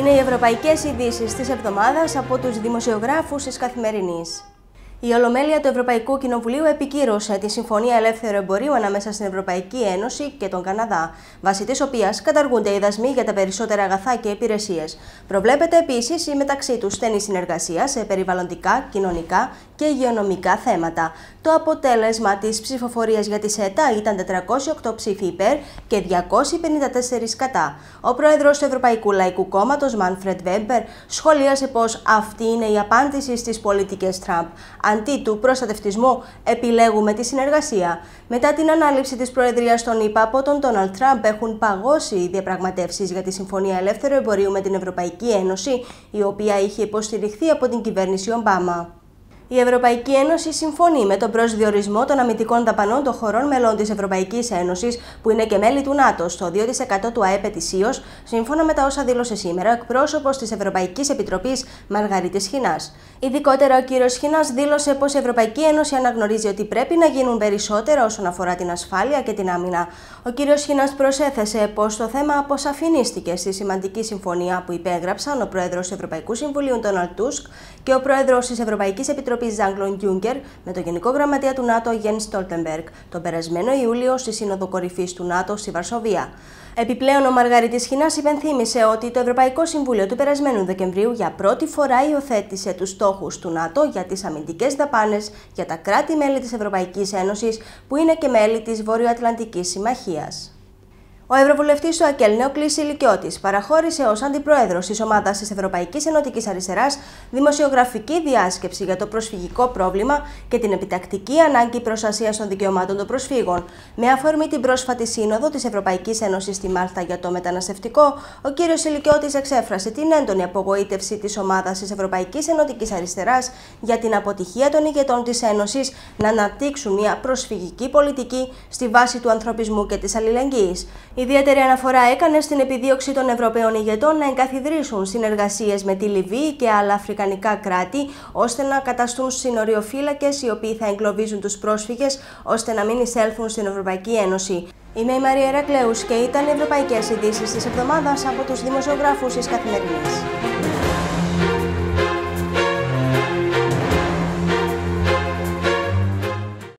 Είναι οι ευρωπαϊκές ειδήσεις της εβδομάδας από τους δημοσιογράφους της Καθημερινής. Η Ολομέλεια του Ευρωπαϊκού Κοινοβουλίου επικύρωσε τη Συμφωνία Ελεύθερου Εμπορίου ανάμεσα στην Ευρωπαϊκή Ένωση και τον Καναδά, βάσει της οποίας καταργούνται οι δασμοί για τα περισσότερα αγαθά και υπηρεσίες. Προβλέπεται επίσης η μεταξύ τους στενή συνεργασία σε περιβαλλοντικά, κοινωνικά και υγειονομικά θέματα. Το αποτέλεσμα της ψηφοφορίας για τη ΣΕΤΑ ήταν 408 ψήφοι υπέρ και 254 κατά. Ο πρόεδρος του Ευρωπαϊκού Λαϊκού Κόμματος, Μάνφρεντ Βέμπερ, σχολίασε πως αυτή είναι η απάντηση στις πολιτικές Τραμπ. Αντί του προστατευτισμού, επιλέγουμε τη συνεργασία. Μετά την ανάληψη της προεδρίας των ΗΠΑ από τον Ντόναλντ Τραμπ, έχουν παγώσει οι διαπραγματεύσεις για τη Συμφωνία Ελεύθερου Εμπορίου με την Ευρωπαϊκή Ένωση, η οποία είχε υποστηριχθεί από την κυβέρνηση Ομπάμα. Η Ευρωπαϊκή Ένωση συμφωνεί με τον προσδιορισμό των αμυντικών δαπανών των χωρών μελών της Ευρωπαϊκής Ένωσης, που είναι και μέλη του ΝΑΤΟ, στο 2% του ΑΕΠ ετησίως, σύμφωνα με τα όσα δήλωσε σήμερα ο εκπρόσωπος της Ευρωπαϊκής Επιτροπής, Μαργαρίτης Σχοινάς. Ειδικότερα, ο κ. Σχοινάς δήλωσε πως η Ευρωπαϊκή Ένωση αναγνωρίζει ότι πρέπει να γίνουν περισσότερα όσον αφορά την ασφάλεια και την άμυνα. Ο κ. Σχοινάς προσέθεσε πως το θέμα αποσαφινίστηκε στη σημαντική συμφωνία που υπέγραψαν ο πρόεδρος του Ευρωπαϊκού Συμβουλίου, Ντόναλντ Τούσκ, και ο πρόεδρος της Ευρωπαϊκής Επιτροπής, Ζαν-Κλοντ Γιούνκερ, με τον Γενικό Γραμματέα του ΝΑΤΟ, Γιένς Στόλτεμπεργκ, τον περασμένο Ιούλιο στη Σύνοδο Κορυφής του ΝΑΤΟ στη Βαρσοβία. Επιπλέον, ο Μαργαρίτης Σχοινάς υπενθύμησε ότι το Ευρωπαϊκό Συμβούλιο του περασμένου Δεκεμβρίου για πρώτη φορά υιοθέτησε τους στόχους του ΝΑΤΟ για τις αμυντικές δαπάνες για τα κράτη-μέλη της Ευρωπαϊκής Ένωσης, που είναι και μέλη της Βορειοατλαντικής Συμμαχίας. Ο Ευρωβουλευτής του ΑΚΕΛ, Νεοκλής Ηλικιώτης, παραχώρησε ως αντιπρόεδρος της ομάδας της Ευρωπαϊκής Ενωτικής Αριστεράς δημοσιογραφική διάσκεψη για το προσφυγικό πρόβλημα και την επιτακτική ανάγκη προστασίας των δικαιωμάτων των προσφύγων. Με αφορμή την πρόσφατη σύνοδο της Ευρωπαϊκής Ένωσης στη Μάλτα για το μεταναστευτικό, ο κ. Ηλικιώτης εξέφρασε την έντονη απογοήτευση της ομάδας της Ευρωπαϊκής Ενωτικής Αριστεράς για την αποτυχία των ηγετών της Ένωσης να αναπτύξουν μια προσφυγική πολιτική στη βάση του ανθρωπισμού και της αλληλεγγύης. Ιδιαίτερη αναφορά έκανε στην επιδίωξη των Ευρωπαίων ηγετών να εγκαθιδρύσουν συνεργασίες με τη Λιβύη και άλλα αφρικανικά κράτη, ώστε να καταστούν συνοριοφύλακες οι οποίοι θα εγκλωβίζουν τους πρόσφυγες, ώστε να μην εισέλθουν στην Ευρωπαϊκή Ένωση. Είμαι η Μαρία Ηρακλέους και ήταν οι ευρωπαϊκές ειδήσεις της εβδομάδας από τους δημοσιογράφους της Καθημερινής.